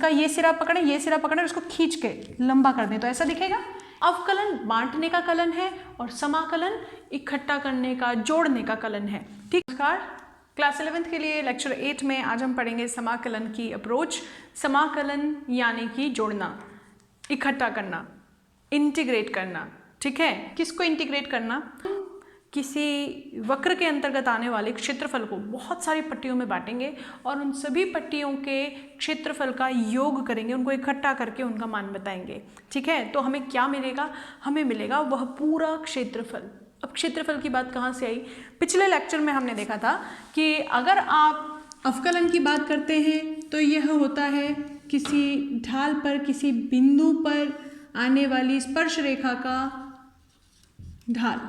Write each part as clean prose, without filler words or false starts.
इसका ये सिरा पकड़े, ये सिरा पकड़े और इसको खींच के लंबा कर दें तो ऐसा दिखेगा। अवकलन बांटने का कलन है और समाकलन इकट्ठा करने का, जोड़ने का कलन है। ठीक, नमस्कार। क्लास 11th के लिए लेक्चर 8 में आज हम पढ़ेंगे समाकलन की अप्रोच। समाकलन यानी कि जोड़ना, इकट्ठा करना, इंटीग्रेट करना। ठीक है, किसको इंटीग्रेट करना? किसी वक्र के अंतर्गत आने वाले क्षेत्रफल को बहुत सारी पट्टियों में बांटेंगे और उन सभी पट्टियों के क्षेत्रफल का योग करेंगे, उनको इकट्ठा करके उनका मान बताएंगे। ठीक है, तो हमें क्या मिलेगा? हमें मिलेगा वह पूरा क्षेत्रफल। अब क्षेत्रफल की बात कहाँ से आई? पिछले लेक्चर में हमने देखा था कि अगर आप अवकलन की बात करते हैं तो यह होता है किसी ढाल पर, किसी बिंदु पर आने वाली स्पर्श रेखा का ढाल।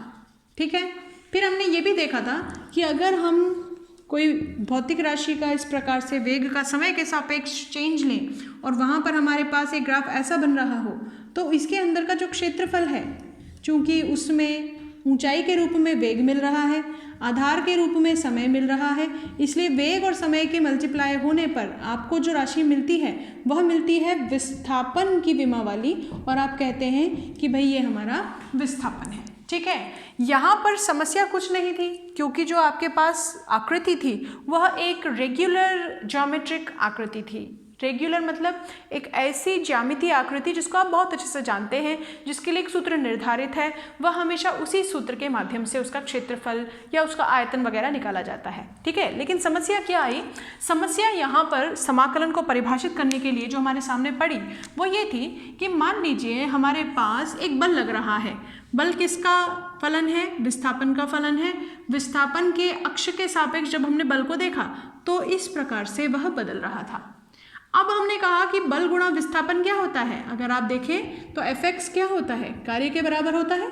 ठीक है, फिर हमने ये भी देखा था कि अगर हम कोई भौतिक राशि का इस प्रकार से वेग का समय के सापेक्ष चेंज लें और वहाँ पर हमारे पास एक ग्राफ ऐसा बन रहा हो तो इसके अंदर का जो क्षेत्रफल है, चूँकि उसमें ऊंचाई के रूप में वेग मिल रहा है, आधार के रूप में समय मिल रहा है, इसलिए वेग और समय के मल्टीप्लाई होने पर आपको जो राशि मिलती है वह मिलती है विस्थापन की विमा वाली, और आप कहते हैं कि भाई ये हमारा विस्थापन है। ठीक है, यहाँ पर समस्या कुछ नहीं थी क्योंकि जो आपके पास आकृति थी वह एक रेगुलर ज्योमेट्रिक आकृति थी। रेगुलर मतलब एक ऐसी ज्यामितीय आकृति जिसको आप बहुत अच्छे से जानते हैं, जिसके लिए एक सूत्र निर्धारित है, वह हमेशा उसी सूत्र के माध्यम से उसका क्षेत्रफल या उसका आयतन वगैरह निकाला जाता है। ठीक है, लेकिन समस्या क्या आई? समस्या यहाँ पर समाकलन को परिभाषित करने के लिए जो हमारे सामने पड़ी वो ये थी कि मान लीजिए हमारे पास एक बल लग रहा है। बल किसका फलन है? विस्थापन का फलन है। विस्थापन के अक्ष के सापेक्ष जब हमने बल को देखा तो इस प्रकार से वह बदल रहा था। अब हमने कहा कि बल गुणा विस्थापन क्या होता है? अगर आप देखें तो Fx क्या होता है? कार्य के बराबर होता है।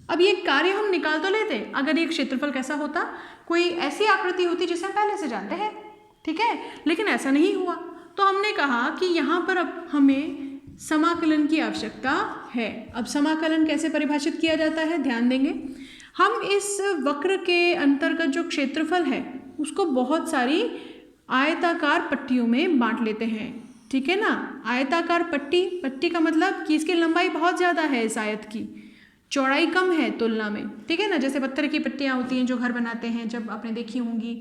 अब ये कार्य हम निकाल तो लेते अगर ये क्षेत्रफल कैसा होता, कोई ऐसी आकृति होती जिसे हम पहले से जानते हैं। ठीक है, लेकिन ऐसा नहीं हुआ तो हमने कहा कि यहाँ पर अब हमें समाकलन की आवश्यकता है। अब समाकलन कैसे परिभाषित किया जाता है ध्यान देंगे। हम इस वक्र के अंतर्गत जो क्षेत्रफल है उसको बहुत सारी आयताकार पट्टियों में बांट लेते हैं। ठीक है ना, आयताकार पट्टी, पट्टी का मतलब कि इसकी लंबाई बहुत ज़्यादा है, इस आयत की चौड़ाई कम है तुलना में। ठीक है ना, जैसे पत्थर की पट्टियाँ होती हैं जो घर बनाते हैं, जब आपने देखी होंगी।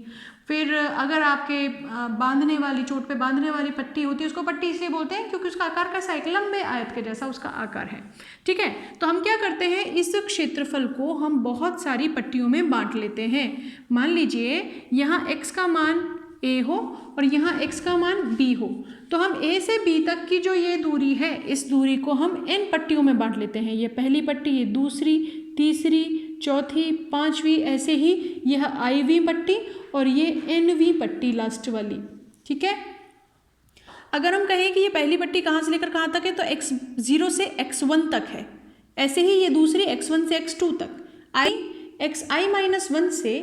फिर अगर आपके बांधने वाली, चोट पे बांधने वाली पट्टी होती है उसको पट्टी इसलिए बोलते हैं क्योंकि उसका आकार कैसा है? एक लंबे आयत के जैसा उसका आकार है। ठीक है, तो हम क्या करते हैं, इस क्षेत्रफल को हम बहुत सारी पट्टियों में बांट लेते हैं। मान लीजिए यहाँ x का मान a हो और यहाँ x का मान b हो, तो हम a से b तक की जो ये दूरी है, इस दूरी को हम n पट्टियों में बांट लेते हैं। ये पहली पट्टी, ये दूसरी, तीसरी, चौथी, पांचवी, ऐसे ही यह iv पट्टी और ये nv पट्टी लास्ट वाली। ठीक है, अगर हम कहें कि ये पहली पट्टी कहाँ से लेकर कहाँ तक है तो x0 से x1 तक है, ऐसे ही ये दूसरी x1 से x2 तक, xi-1 से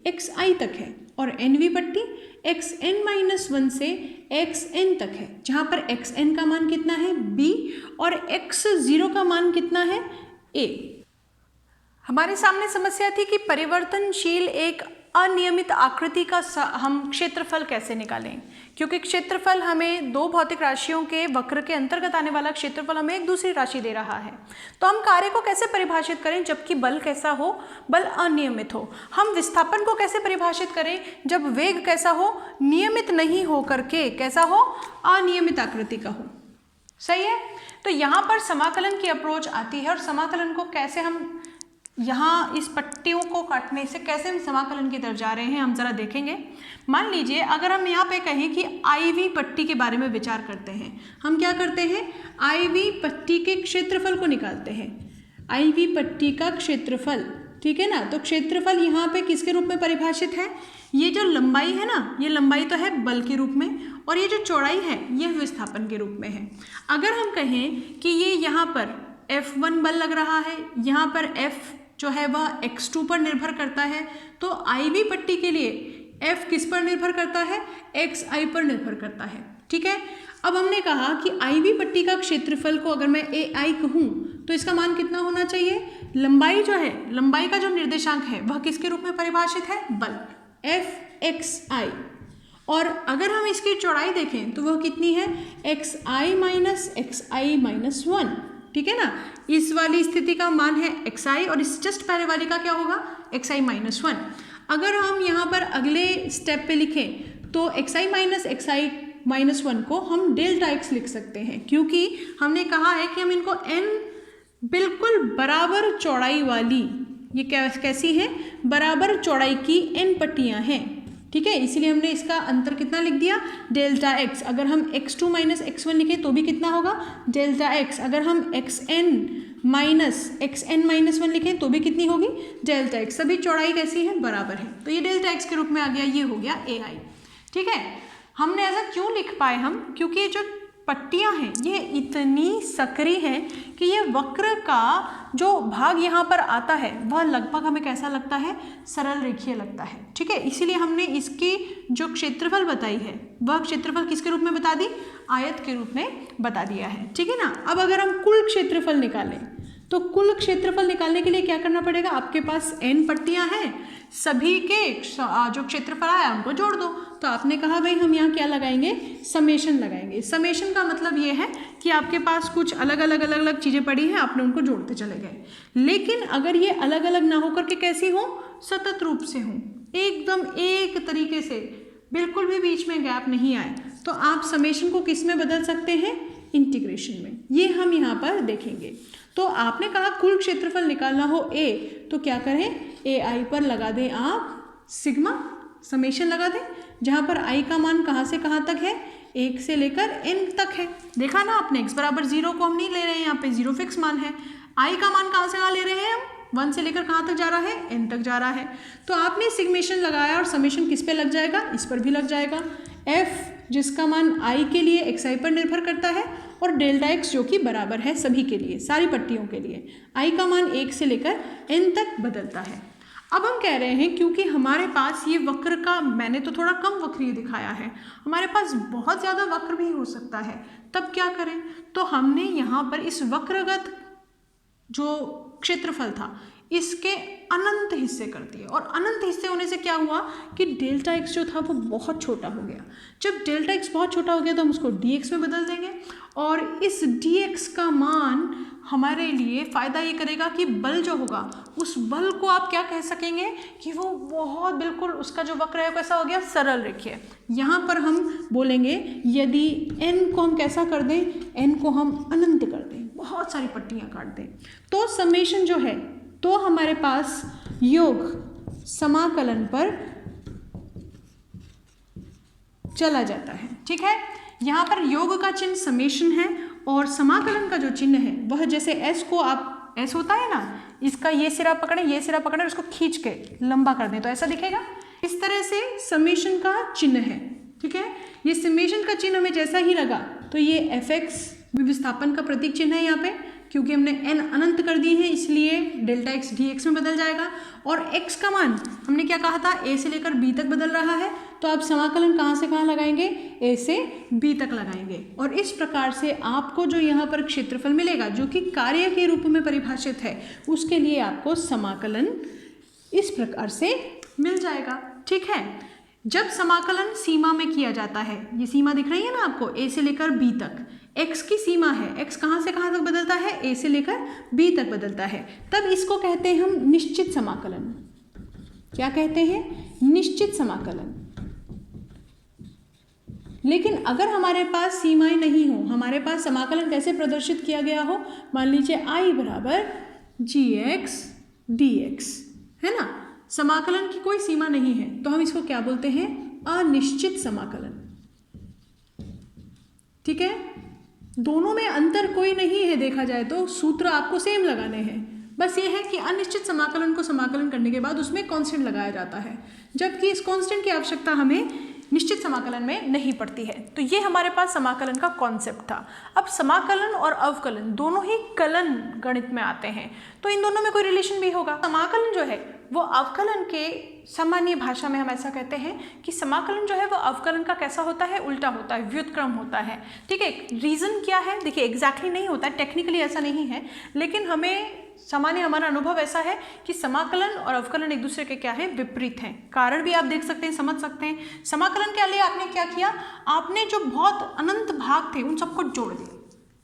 xi तक है, और nv पट्टी xn-1 से xn तक है, जहाँ पर xn का मान कितना है? b, और x0 का मान कितना है? a। हमारे सामने समस्या थी कि परिवर्तनशील एक अनियमित आकृति का हम क्षेत्रफल कैसे निकालें, क्योंकि क्षेत्रफल हमें दो भौतिक राशियों के वक्र के अंतर्गत आने वाला क्षेत्रफल हमें एक दूसरी राशि दे रहा है। तो हम कार्य को कैसे परिभाषित करें जबकि बल कैसा हो? बल अनियमित हो। हम विस्थापन को कैसे परिभाषित करें जब वेग कैसा हो? नियमित नहीं हो करके कैसा हो? अनियमित आकृति का हो। सही है, तो यहाँ पर समाकलन की अप्रोच आती है और समाकलन को कैसे हम यहाँ इस पट्टियों को काटने से कैसे हम समाकलन की तरफ जा रहे हैं हम जरा देखेंगे। मान लीजिए अगर हम यहाँ पे कहें कि IV पट्टी के बारे में विचार करते हैं, हम क्या करते हैं? IV पट्टी के क्षेत्रफल को निकालते हैं। IV पट्टी का क्षेत्रफल, ठीक है ना, तो क्षेत्रफल यहाँ पे किसके रूप में परिभाषित है? ये जो लंबाई है ना, ये लंबाई तो है बल के रूप में, और ये जो चौड़ाई है यह विस्थापन के रूप में है। अगर हम कहें कि ये यहाँ पर F1 बल लग रहा है, यहाँ पर F जो है वह x2 पर निर्भर करता है, तो IV पट्टी के लिए F किस पर निर्भर करता है? xi पर निर्भर करता है। ठीक है, अब हमने कहा कि IV पट्टी का क्षेत्रफल को अगर मैं ai कहूँ तो इसका मान कितना होना चाहिए? लंबाई जो है, लंबाई का जो निर्देशांक है वह किसके रूप में परिभाषित है? बल, Fxi, और अगर हम इसकी चौड़ाई देखें तो वह कितनी है, xi माइनस xi माइनस 1, ठीक है ना। इस वाली स्थिति का मान है xi और इस जस्ट पहले वाली का क्या होगा, xi माइनस 1। अगर हम यहाँ पर अगले स्टेप पे लिखें तो xi माइनस xi माइनस 1 को हम डेल्टा x लिख सकते हैं, क्योंकि हमने कहा है कि हम इनको n बिल्कुल बराबर चौड़ाई वाली, ये कैसी है, बराबर चौड़ाई की n पट्टियाँ हैं, ठीक है। इसीलिए हमने इसका अंतर कितना लिख दिया, डेल्टा x। अगर हम x2 माइनस x1 लिखें तो भी कितना होगा, डेल्टा x। अगर हम xn माइनस xn माइनस 1 लिखें तो भी कितनी होगी, डेल्टा x। सभी चौड़ाई कैसी है, बराबर है, तो ये डेल्टा x के रूप में आ गया, ये हो गया ai, ठीक है। हमने ऐसा क्यों लिख पाए हम, क्योंकि ये जो पट्टियाँ हैं ये इतनी सकरी हैं कि ये वक्र का जो भाग यहाँ पर आता है वह लगभग हमें कैसा लगता है, सरल रेखीय लगता है, ठीक है। इसीलिए हमने इसकी जो क्षेत्रफल बताई है वह क्षेत्रफल किसके रूप में बता दी, आयत के रूप में बता दिया है, ठीक है ना। अब अगर हम कुल क्षेत्रफल निकालें तो कुल क्षेत्रफल निकालने के लिए क्या करना पड़ेगा, आपके पास n पट्टियाँ हैं, सभी के जो क्षेत्रफल आया उनको जोड़ दो। तो आपने कहा भाई हम यहाँ क्या लगाएंगे, समेशन लगाएंगे। समेशन का मतलब ये है कि आपके पास कुछ अलग अलग चीज़ें पड़ी हैं, आपने उनको जोड़ते चले गए। लेकिन अगर ये अलग अलग ना होकर के कैसी हो, सतत रूप से हो, एकदम एक तरीके से, बिल्कुल भी बीच में गैप नहीं आए, तो आप समेशन को किस में बदल सकते हैं, इंटीग्रेशन में। ये हम यहाँ पर देखेंगे। तो आपने कहा कुल क्षेत्रफल निकालना हो a, तो क्या करें, ai पर लगा दें आप सिग्मा, समेशन लगा दें, जहाँ पर i का मान कहाँ से कहाँ तक है, 1 से लेकर n तक है। देखा ना आपने, x बराबर 0 को हम नहीं ले रहे हैं, यहाँ पे 0 फिक्स मान है। i का मान कहाँ से कहाँ ले रहे हैं हम, 1 से लेकर कहाँ तक जा रहा है, n तक जा रहा है। तो आपने सिग्मेशन लगाया और समेशन किस पे लग जाएगा, इस पर भी लग जाएगा। f जिसका मान i के लिए xi पर निर्भर करता है और डेल्टा x जो कि बराबर है सभी के लिए, सारी पट्टियों के लिए, i का मान 1 से लेकर n तक बदलता है। अब हम कह रहे हैं क्योंकि हमारे पास ये वक्र का, मैंने तो थोड़ा कम वक्रीय दिखाया है, हमारे पास बहुत ज़्यादा वक्र भी हो सकता है, तब क्या करें, तो हमने यहाँ पर इस वक्रगत जो क्षेत्रफल था इसके अनंत हिस्से कर दिए। और अनंत हिस्से होने से क्या हुआ कि डेल्टा x जो था वो बहुत छोटा हो गया। जब डेल्टा x बहुत छोटा हो गया तो हम उसको dx में बदल देंगे और इस dx का मान हमारे लिए फ़ायदा ये करेगा कि बल जो होगा उस बल को आप क्या कह सकेंगे कि वो बहुत बिल्कुल उसका जो वक्र है कैसा हो गया, सरल रेखीय। यहाँ पर हम बोलेंगे यदि n को हम कैसा कर दें, n को हम अनंत कर दें, बहुत सारी पट्टियाँ काट दें, तो समेशन जो है तो हमारे पास योग समाकलन पर चला जाता है, ठीक है। यहाँ पर योग का चिन्ह समेशन है और समाकलन का जो चिन्ह है वह जैसे s को आप, s होता है ना, इसका ये सिरा पकड़े, ये सिरा पकड़े, उसको खींच के लंबा कर दें तो ऐसा दिखेगा। इस तरह से समेशन का चिन्ह है, ठीक है। ये समेशन का चिन्ह हमें जैसा ही लगा तो ये fx विस्थापन का प्रतीक चिन्ह है यहाँ पे, क्योंकि हमने n अनंत कर दी है इसलिए डेल्टा x dx में बदल जाएगा। और x का मान हमने क्या कहा था, a से लेकर b तक बदल रहा है, तो आप समाकलन कहाँ से कहाँ लगाएंगे, a से b तक लगाएंगे। और इस प्रकार से आपको जो यहाँ पर क्षेत्रफल मिलेगा जो कि कार्य के रूप में परिभाषित है, उसके लिए आपको समाकलन इस प्रकार से मिल जाएगा, ठीक है। जब समाकलन सीमा में किया जाता है, ये सीमा दिख रही है ना आपको, a से लेकर b तक, x की सीमा है, x कहाँ से कहाँ तक बदलता है, a से लेकर b तक बदलता है, तब इसको कहते हैं हम निश्चित समाकलन। क्या कहते हैं, निश्चित समाकलन। लेकिन अगर हमारे पास सीमाएं नहीं हो, हमारे पास समाकलन कैसे प्रदर्शित किया गया हो, मान लीजिए i बराबर gx dx है ना, समाकलन की कोई सीमा नहीं है, तो हम इसको क्या बोलते हैं, अनिश्चित समाकलन, ठीक है। दोनों में अंतर कोई नहीं है, देखा जाए तो सूत्र आपको सेम लगाने हैं, बस ये है कि अनिश्चित समाकलन को समाकलन करने के बाद उसमें कांस्टेंट लगाया जाता है, जबकि इस कांस्टेंट की आवश्यकता हमें निश्चित समाकलन में नहीं पड़ती है। तो ये हमारे पास समाकलन का कॉन्सेप्ट था। अब समाकलन और अवकलन दोनों ही कलन गणित में आते हैं, तो इन दोनों में कोई रिलेशन भी होगा। समाकलन जो है वो अवकलन के सामान्य भाषा में हम ऐसा कहते हैं कि समाकलन जो है वो अवकलन का कैसा होता है, उल्टा होता है, व्युत्क्रम होता है। ठीक है, रीज़न क्या है, देखिए एग्जैक्टली नहीं होता है, टेक्निकली ऐसा नहीं है, लेकिन हमें सामान्य हमारा अनुभव ऐसा है कि समाकलन और अवकलन एक दूसरे के क्या है, विपरीत हैं। कारण भी आप देख सकते हैं, समझ सकते हैं। समाकलन के लिए आपने क्या किया, आपने जो बहुत अनंत भाग थे उन सबको जोड़ दिया,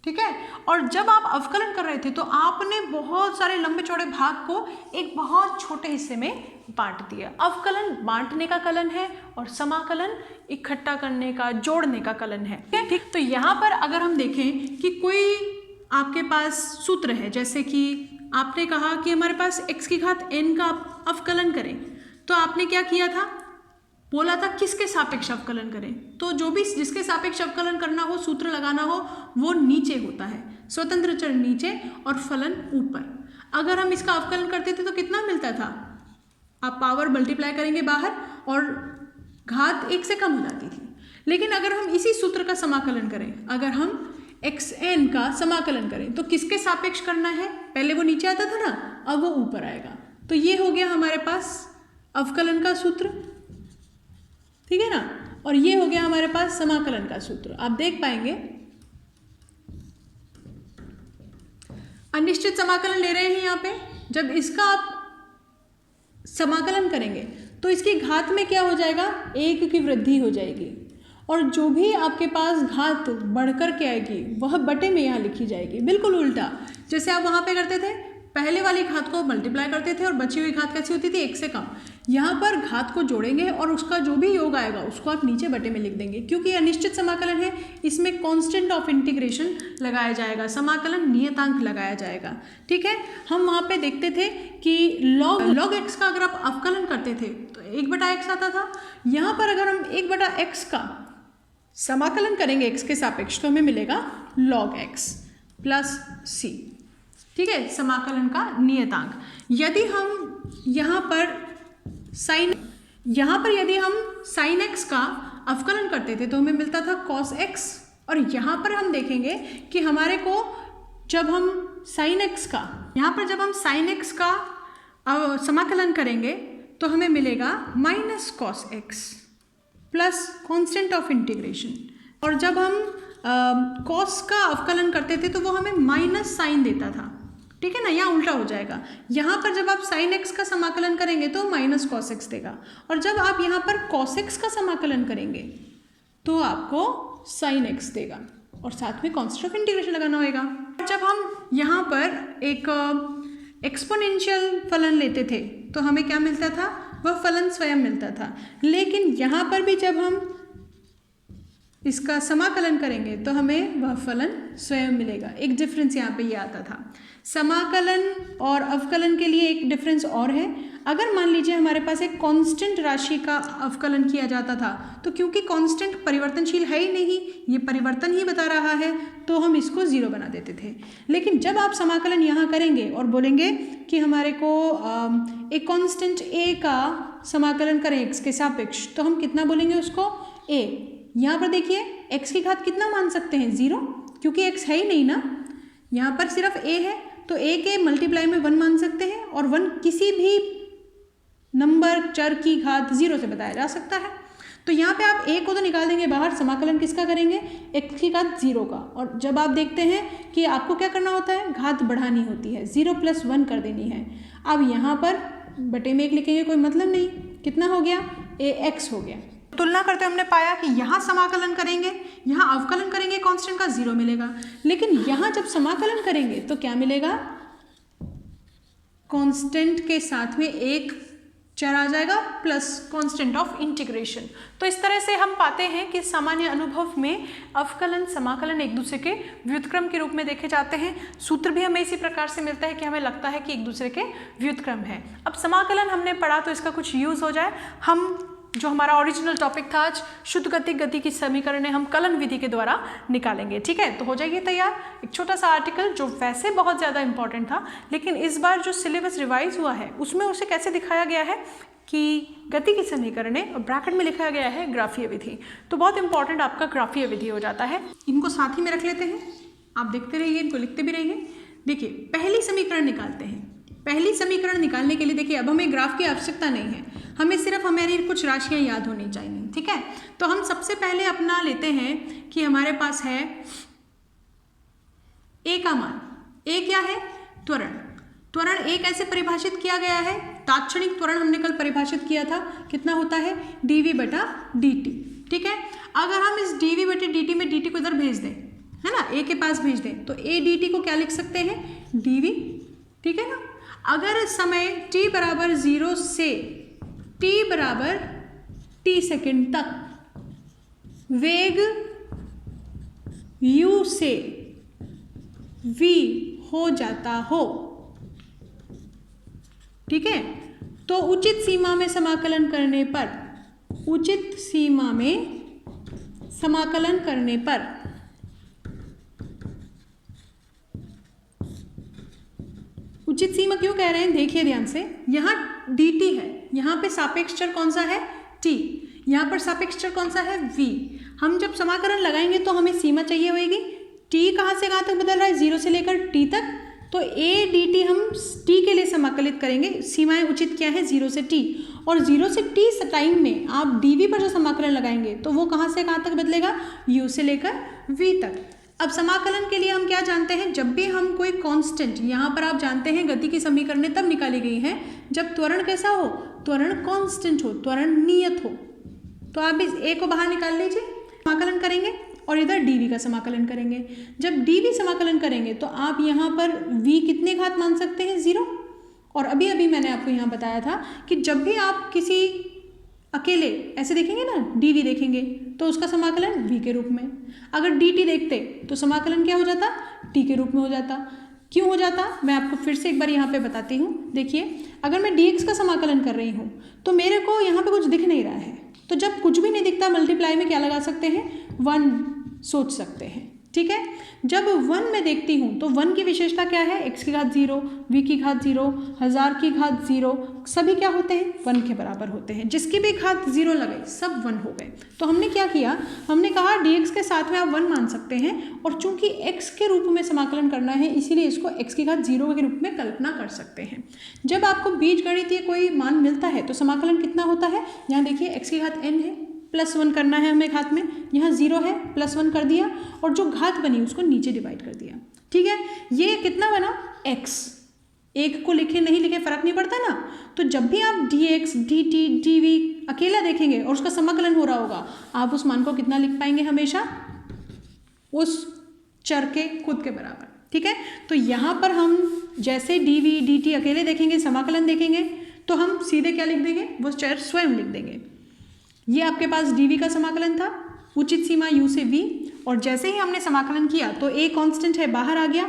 ठीक है। और जब आप अवकलन कर रहे थे तो आपने बहुत सारे लंबे चौड़े भाग को एक बहुत छोटे हिस्से में बांट दिया। अवकलन बांटने का कलन है और समाकलन इकट्ठा करने का, जोड़ने का कलन है। ठीक, तो यहाँ पर अगर हम देखें कि कोई आपके पास सूत्र है, जैसे कि आपने कहा कि हमारे पास x की घात n का अवकलन करें, तो आपने क्या किया था, बोला था किसके सापेक्ष अवकलन करें। तो जो भी जिसके सापेक्ष अवकलन करना हो, सूत्र लगाना हो, वो नीचे होता है, स्वतंत्र चर नीचे और फलन ऊपर। अगर हम इसका अवकलन करते थे तो कितना मिलता था, आप पावर मल्टीप्लाई करेंगे बाहर और घात 1 से कम हो जाती थी। लेकिन अगर हम इसी सूत्र का समाकलन करें, अगर हम xn का समाकलन करें तो किसके सापेक्ष करना है, पहले वो नीचे आता था ना, अब वो ऊपर आएगा। तो ये हो गया हमारे पास अवकलन का सूत्र, ठीक है ना, और ये हो गया हमारे पास समाकलन का सूत्र। आप देख पाएंगे अनिश्चित समाकलन ले रहे हैं यहाँ पे। जब इसका आप समाकलन करेंगे तो इसकी घात में क्या हो जाएगा, 1 की वृद्धि हो जाएगी, और जो भी आपके पास घात बढ़कर के आएगी वह बटे में यहाँ लिखी जाएगी। बिल्कुल उल्टा, जैसे आप वहाँ पे करते थे, पहले वाली घात को मल्टीप्लाई करते थे और बची हुई घात कैसी होती थी, 1 से कम। यहाँ पर घात को जोड़ेंगे और उसका जो भी योग आएगा उसको आप नीचे बटे में लिख देंगे। क्योंकि अनिश्चित समाकलन है, इसमें कांस्टेंट ऑफ इंटीग्रेशन लगाया जाएगा, समाकलन नियतांक लगाया जाएगा। ठीक है, हम वहाँ पे देखते थे कि log x का अगर आप अवकलन करते थे तो 1/x आता था। यहाँ पर अगर हम 1/x का समाकलन करेंगे x के सापेक्ष तो हमें मिलेगा log x प्लस c। ठीक है, समाकलन का नियतांक। यदि हम यहाँ पर यदि हम sin x का अवकलन करते थे तो हमें मिलता था cos x, और यहाँ पर हम देखेंगे कि हमारे को जब हम sin x का समाकलन करेंगे तो हमें मिलेगा minus cos x plus constant of integration, और जब हम cos का अवकलन करते थे तो वो हमें माइनस साइन देता था। ठीक है ना, यहाँ उल्टा हो जाएगा। यहाँ पर जब आप sin x का समाकलन करेंगे तो माइनस cos x देगा, और जब आप यहाँ पर cos x का समाकलन करेंगे तो आपको sin x देगा, और साथ में कॉन्स्टेंट ऑफ इंटीग्रेशन लगाना होगा। जब हम यहाँ पर एक एक्सपोनेंशियल फलन लेते थे तो हमें क्या मिलता था, वह फलन स्वयं मिलता था। लेकिन यहाँ पर भी जब हम इसका समाकलन करेंगे तो हमें वह फलन स्वयं मिलेगा। एक डिफरेंस यहाँ पे ये आता था। समाकलन और अवकलन के लिए एक डिफरेंस और है। अगर मान लीजिए हमारे पास एक कांस्टेंट राशि का अवकलन किया जाता था तो क्योंकि कांस्टेंट परिवर्तनशील है ही नहीं, ये परिवर्तन ही बता रहा है, तो हम इसको 0 बना देते थे। लेकिन जब आप समाकलन यहाँ करेंगे और बोलेंगे कि हमारे को एक कांस्टेंट a का समाकलन करें x के सापेक्ष, तो हम कितना बोलेंगे उसको, a। यहाँ पर देखिए x की घात कितना मान सकते हैं, 0, क्योंकि x है ही नहीं ना, यहाँ पर सिर्फ a है, तो a के मल्टीप्लाई में 1 मान सकते हैं, और 1 किसी भी नंबर चर की घात 0 से बताया जा सकता है। तो यहाँ पे आप a को तो निकाल देंगे बाहर, समाकलन किसका करेंगे, x की घात 0 का। और जब आप देखते हैं कि आपको क्या करना होता है, घात बढ़ानी होती है, 0 + 1 कर देनी है। अब यहाँ पर बटे में 1 लिखेंगे, कोई मतलब नहीं, कितना हो गया, ax हो गया। तुलना करते हमने पाया कि यहाँ समाकलन करेंगे, यहाँ अवकलन करेंगे, कांस्टेंट का 0 मिलेगा। लेकिन यहाँ जब समाकलन करेंगे तो क्या मिलेगा, कांस्टेंट के साथ में एक चर आ जाएगा प्लस कांस्टेंट ऑफ इंटीग्रेशन। तो इस तरह से हम पाते हैं कि सामान्य अनुभव में अवकलन समाकलन एक दूसरे के व्युत्क्रम के रूप में देखे जाते हैं। सूत्र भी हमें इसी प्रकार से मिलता है कि हमें लगता है कि एक दूसरे के व्युत्क्रम है। अब समाकलन हमने पढ़ा तो इसका कुछ यूज़ हो जाए। हम जो हमारा ओरिजिनल टॉपिक था आज, शुद्ध गति की समीकरण हम कलन विधि के द्वारा निकालेंगे। ठीक है, तो हो जाइए तैयार। एक छोटा सा आर्टिकल जो वैसे बहुत ज़्यादा इंपॉर्टेंट था, लेकिन इस बार जो सिलेबस रिवाइज हुआ है उसमें उसे कैसे दिखाया गया है कि गति की समीकरण और ब्रैकेट में लिखा गया है ग्राफीय विधि। तो बहुत इंपॉर्टेंट आपका ग्राफीय विधि हो जाता है। इनको साथ ही में रख लेते हैं, आप देखते रहिए, इनको लिखते भी रहिए। देखिए, पहली समीकरण निकालते हैं, पहली समीकरण निकालने के लिए देखिए अब हमें ग्राफ की आवश्यकता नहीं है, हमें सिर्फ हमारी कुछ राशियाँ याद होनी चाहिए, ठीक है। तो हम सबसे पहले अपना लेते हैं कि हमारे पास है ए का मान। ए क्या है? त्वरण। त्वरण ए कैसे परिभाषित किया गया है? तात्क्षणिक त्वरण हमने कल परिभाषित किया था, कितना होता है? dv बटा dt, ठीक है। अगर हम इस dv बटे dt में dt को इधर भेज दें, है ना, ए के पास भेज दें, तो a dt को क्या लिख सकते हैं? dv, ठीक है ना। अगर समय t बराबर 0 से t बराबर t सेकेंड तक वेग u से v हो जाता हो, ठीक है, तो उचित सीमा में समाकलन करने पर, उचित सीमा में समाकलन करने पर उचित सीमा क्यों कह रहे हैं? देखिए ध्यान से, यहाँ dt है, यहाँ पे सापेक्ष चर कौन सा है? t, यहाँ पर सापेक्ष चर कौन सा है? v। हम जब समाकलन लगाएंगे तो हमें सीमा चाहिए होगी। t कहाँ से कहाँ तक बदल रहा है? 0 से लेकर t तक, तो a dt हम t के लिए समाकलित करेंगे। सीमाएं उचित क्या है? 0 से t, और 0 से t टाइम में आप dv पर जो समाकलन लगाएंगे तो वो कहाँ से कहाँ तक बदलेगा? u से लेकर v तक। अब समाकलन के लिए हम क्या जानते हैं? जब भी हम कोई कांस्टेंट, यहाँ पर आप जानते हैं गति की समीकरणें तब निकाली गई हैं जब त्वरण कैसा हो? त्वरण कांस्टेंट हो, त्वरण नियत हो। तो आप इस a को बाहर निकाल लीजिए, समाकलन करेंगे और इधर dv का समाकलन करेंगे। जब dv समाकलन करेंगे तो आप यहाँ पर v कितने घात मान सकते हैं? 0। और अभी अभी मैंने आपको यहाँ बताया था कि जब भी आप किसी अकेले ऐसे देखेंगे ना, dv देखेंगे तो उसका समाकलन v के रूप में, अगर dt देखते तो समाकलन क्या हो जाता? t के रूप में हो जाता। क्यों हो जाता? मैं आपको फिर से एक बार यहाँ पे बताती हूँ। देखिए, अगर मैं dx का समाकलन कर रही हूँ तो मेरे को यहाँ पे कुछ दिख नहीं रहा है, तो जब कुछ भी नहीं दिखता मल्टीप्लाई में क्या लगा सकते हैं? 1 सोच सकते हैं, ठीक है। जब 1 में देखती हूँ तो 1 की विशेषता क्या है? x की घात 0, v की घात 0, 1000 की घात 0, सभी क्या होते हैं? 1 के बराबर होते हैं। जिसकी भी घात 0 लगे सब 1 हो गए। तो हमने क्या किया? हमने कहा dx के साथ में आप 1 मान सकते हैं, और चूंकि x के रूप में समाकलन करना है इसीलिए इसको x की घात 0 के रूप में कल्पना कर सकते हैं। जब आपको बीजगणितीय कोई मान मिलता है तो समाकलन कितना होता है? यहाँ देखिए x की घात n है, +1 करना है हमें घात में, यहाँ 0 है, +1 कर दिया, और जो घात बनी उसको नीचे डिवाइड कर दिया, ठीक है। ये कितना बना? x। एक को लिखे नहीं लिखे फर्क नहीं पड़ता ना। तो जब भी आप dx, dt, dv अकेला देखेंगे और उसका समाकलन हो रहा होगा, आप उस मान को कितना लिख पाएंगे? हमेशा उस चर के खुद के बराबर, ठीक है। तो यहाँ पर हम जैसे dv, dt अकेले देखेंगे, समाकलन देखेंगे, तो हम सीधे क्या लिख देंगे? वो चर स्वयं लिख देंगे। ये आपके पास dv का समाकलन था, उचित सीमा u से v, और जैसे ही हमने समाकलन किया तो a कांस्टेंट है बाहर आ गया,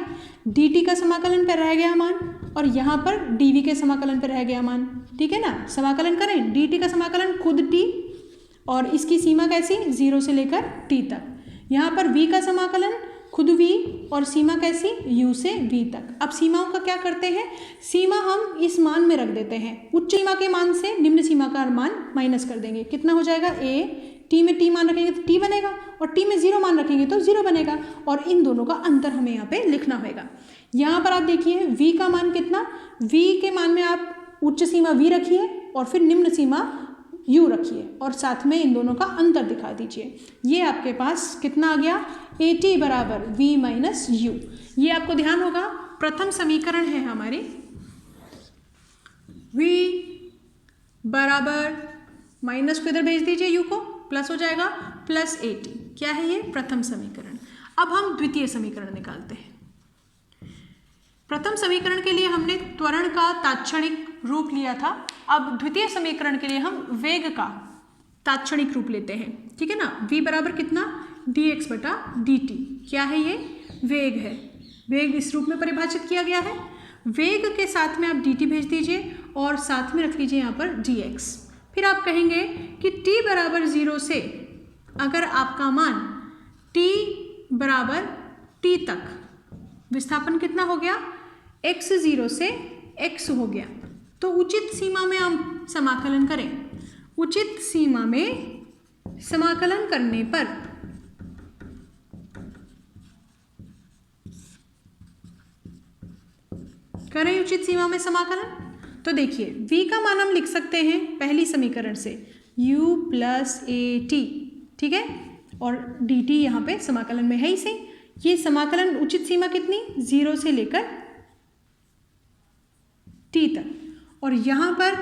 dt का समाकलन पर रह गया मान, और यहाँ पर dv के समाकलन पर रह गया मान, ठीक है ना। समाकलन करें, dt का समाकलन खुद t, और इसकी सीमा कैसी? 0 से लेकर t तक। यहाँ पर v का समाकलन खुद v, और सीमा कैसी? u से v तक। अब सीमाओं का क्या करते हैं? सीमा हम इस मान में रख देते हैं, उच्च सीमा के मान से निम्न सीमा का मान माइनस कर देंगे। कितना हो जाएगा? a, t में t मान रखेंगे तो t बनेगा, और t में 0 मान रखेंगे तो 0 बनेगा, और इन दोनों का अंतर हमें यहाँ पे लिखना होगा। यहाँ पर आप देखिए v का मान कितना? v के मान में आप उच्च सीमा v रखिए और फिर निम्न सीमा u रखिए, और साथ में इन दोनों का अंतर दिखा दीजिए। ये आपके पास कितना आ गया? at बराबर v माइनस u। ये आपको ध्यान होगा, प्रथम समीकरण है हमारी, v बराबर, माइनस को इधर भेज दीजिए, u को, प्लस हो जाएगा प्लस at। क्या है ये? प्रथम समीकरण। अब हम द्वितीय समीकरण निकालते हैं। प्रथम समीकरण के लिए हमने त्वरण का तात्क्षणिक रूप लिया था, अब द्वितीय समीकरण के लिए हम वेग का तात्क्षणिक रूप लेते हैं, ठीक है ना। v बराबर कितना? dx बटा dt। क्या है ये? वेग है। वेग इस रूप में परिभाषित किया गया है। वेग के साथ में आप dt भेज दीजिए और साथ में रख लीजिए यहाँ पर dx। फिर आप कहेंगे कि t बराबर 0 से अगर आपका मान t बराबर t तक विस्थापन कितना हो गया? x 0 से x हो गया, तो उचित सीमा में हम समाकलन करें। उचित सीमा में समाकलन करने पर करें उचित सीमा में समाकलन। तो देखिए v का मान हम लिख सकते हैं पहली समीकरण से u प्लस ए टी, ठीक है, और डी टी यहाँ पे समाकलन में है ही सही। ये समाकलन उचित सीमा कितनी, 0 से लेकर t तक, और यहाँ पर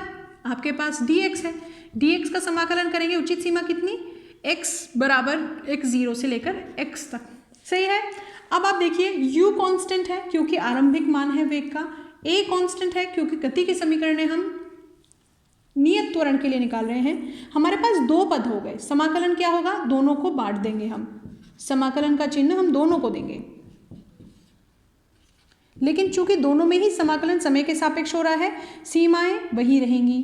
आपके पास dx है, dx का समाकलन करेंगे उचित सीमा कितनी, x बराबर x 0 से लेकर x तक, सही है। अब आप देखिए u कांस्टेंट है क्योंकि आरंभिक मान है वेग का, a कांस्टेंट है क्योंकि गति की समीकरण हम नियत त्वरण के लिए निकाल रहे हैं। हमारे पास दो पद हो गए, समाकलन क्या होगा, दोनों को बांट देंगे हम, समाकलन का चिन्ह हम दोनों को देंगे, लेकिन चूंकि दोनों में ही समाकलन समय के सापेक्ष हो रहा है, सीमाएं वही रहेंगी।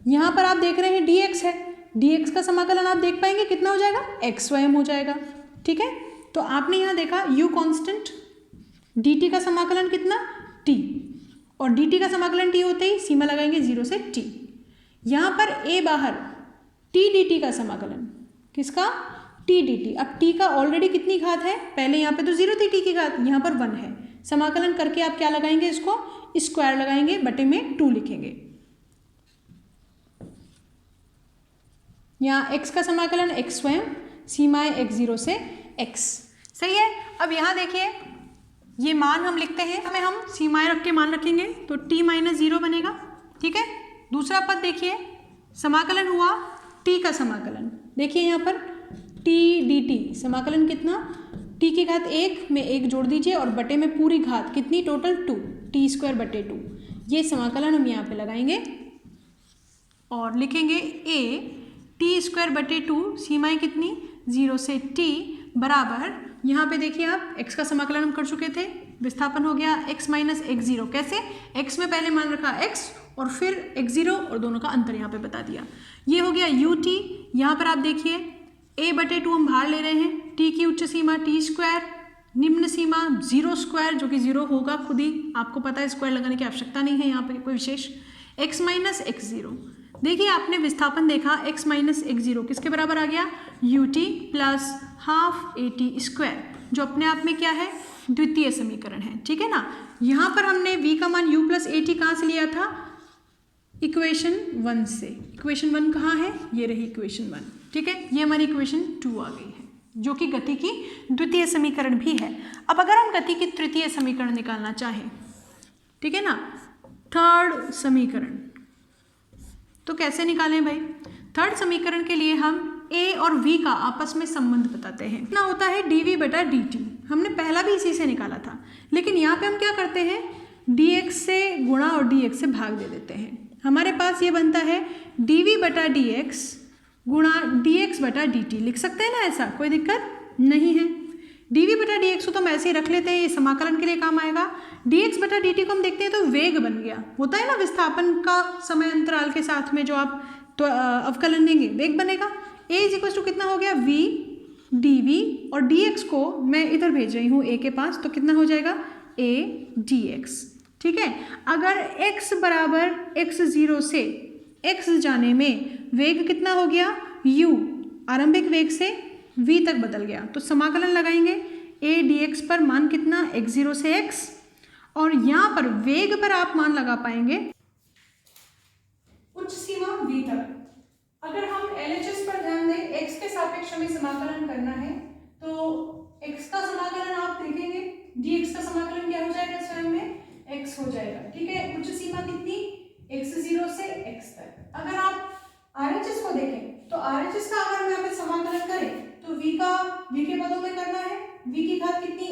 यहां पर आप देख रहे हैं dx है, dx का समाकलन आप देख पाएंगे कितना हो जाएगा, x स्वयं हो जाएगा, ठीक है। तो आपने यहां देखा u कांस्टेंट, dt का समाकलन कितना t, और dt का समाकलन t होते ही सीमा लगाएंगे 0 से t। यहाँ पर a बाहर, t dt का समाकलन किसका, t dt। अब t का ऑलरेडी कितनी घात है, पहले यहाँ पे तो 0 थी t की घात, यहाँ पर 1 है, समाकलन करके आप क्या लगाएंगे, इसको स्क्वायर लगाएंगे, बटे में 2 लिखेंगे। यहाँ x का समाकलन x स्वयं, सीमाएं x 0 से x, सही है। अब यहाँ देखिए ये मान हम लिखते हैं, हमें हम सीमाएं रख के मान रखेंगे तो t माइनस 0 बनेगा, ठीक है। दूसरा पद देखिए, समाकलन हुआ t का समाकलन, देखिए यहाँ पर t dt समाकलन कितना, t की घात 1 में 1 जोड़ दीजिए और बटे में पूरी घात कितनी, टोटल 2, t स्क्वायर बटे 2। ये समाकलन हम यहाँ पे लगाएंगे और लिखेंगे a t स्क्वायर बटे 2, सीमाएं कितनी 0 से t बराबर, यहाँ पे देखिए आप x का समाकलन हम कर चुके थे, विस्थापन हो गया x माइनस x 0, कैसे, x में पहले मान रखा x और फिर x 0 और दोनों का अंतर यहाँ पे बता दिया, ये हो गया ut। यहाँ पर आप देखिए a बटे 2 हम बाहर ले रहे हैं, t की उच्च सीमा t स्क्वायर, निम्न सीमा 0 स्क्वायर जो कि 0 होगा, खुद ही आपको पता है, स्क्वायर लगाने की आवश्यकता नहीं है यहाँ पे कोई विशेष, x माइनस x 0। देखिए आपने विस्थापन देखा x माइनस x 0 किसके बराबर आ गया, ut plus half A T square, जो अपने आप में क्या है, द्वितीय समीकरण है, ठीक है ना। यहाँ पर हमने v का मान u प्लस ए टी कहाँ से लिया था, इक्वेशन 1 से। इक्वेशन 1 कहाँ है, ये रही इक्वेशन 1, ठीक है। ये हमारी इक्वेशन 2 आ गई है, जो कि गति की द्वितीय समीकरण भी है। अब अगर हम गति की तृतीय समीकरण निकालना चाहें, ठीक है ना, थर्ड समीकरण, तो कैसे निकालें भाई। थर्ड समीकरण के लिए हम a और v का आपस में संबंध बताते हैं, ना होता है dv बटा dt, हमने पहला भी इसी से निकाला था, लेकिन यहाँ पे हम क्या करते हैं, dx से गुणा और dx से भाग दे देते हैं। हमारे पास ये बनता है dv बटा dx गुणा dx बटा dt, लिख सकते हैं ना, ऐसा कोई दिक्कत नहीं है। dv बटा dx को तो हम ऐसे ही रख लेते हैं, ये समाकलन के लिए काम आएगा। dx बटा dt को हम देखते हैं तो वेग बन गया, होता है ना विस्थापन का समय अंतराल के साथ में जो आप तो अवकलन लेंगे वेग बनेगा। a इज इक्वल टू कितना हो गया, v dv, और dx को मैं इधर भेज रही हूँ a के पास, तो कितना हो जाएगा a dx, ठीक है। अगर x बराबर x 0 से x जाने में वेग कितना हो गया, u आरंभिक वेग से v तक बदल गया, तो समाकलन लगाएंगे a dx पर मान कितना, x 0 से x, और यहाँ पर वेग पर आप मान लगा पाएंगे उच्च सीमा v तक। अगर हम LHS पर ध्यान दें, x के सापेक्ष में समाकलन करना है, तो x का समाकलन आप देखेंगे, dx का समाकलन क्या हो जाएगा, स्वयं में x हो जाएगा, ठीक है। उच्च सीमा कितनी, x 0 से x तक। अगर आप RHS को देखें तो RHS का अगर हम यहाँ पे समाकलन करें तो v के पदों में करना है, v की घात कितनी,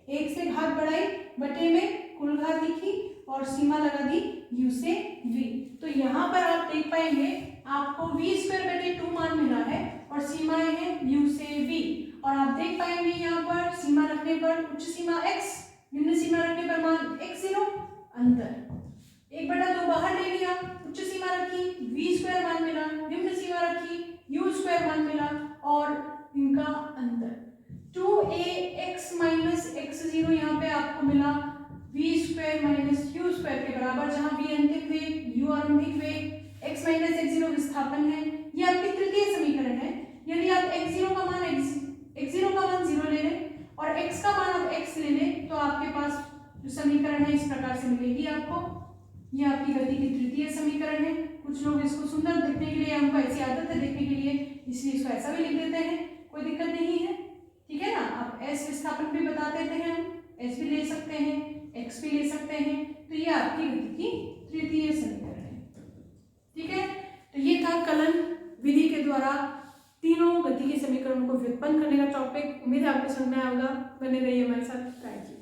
1 से घात बढ़ाई, बटे में कुल घात लिखी और सीमा लगा दी u से v। तो यहाँ पर आप देख पाएंगे आपको v स्क्वायर बटे 2 मान मिला है और सीमाएं हैं u से v, और आप देख पाएंगे यहाँ पर सीमा रखने पर उच्च सीमा x, निम्न सीमा रखने पर मान x 0, अंतर 1/2 बाहर ले लिया, उच्च सीमा रखी, v स्क्वायर मान मिला, निम्न सीमा रखी, u स्क्वायर मान मिला, और इनका अंतर 2ax माइनस x 0 यहाँ पे आपको मिला v square minus u square के बराबर, जहाँ v अंतिम वेग, u आरंभिक वेग, x माइनस x 0 विस्थापन है। ये आपकी तृतीय समीकरण है। यदि आप x 0 का मान 0 ले लें और x का मान आप x ले लें, तो आपके पास जो समीकरण है इस प्रकार से मिलेगी आपको। ये आपकी गति की तृतीय समीकरण है। कुछ लोग इसको सुंदर दिखने के लिए, हमको ऐसी आदत है देखने के लिए, इसलिए इसको ऐसा भी लिख देते हैं, कोई दिक्कत नहीं है, ठीक है ना। अब एस विस्थापन भी बता देते हैं, हम एस भी ले सकते हैं, एक्स भी ले सकते हैं। तो ये आपकी गति की तृतीय समीकरण है, ठीक है। तो ये था कलन विधि के द्वारा तीनों गति के समीकरणों को व्युत्पन्न करने का टॉपिक। उम्मीद है आपको समझ में आएगा। बने रहिए हमारे साथ। Thank you.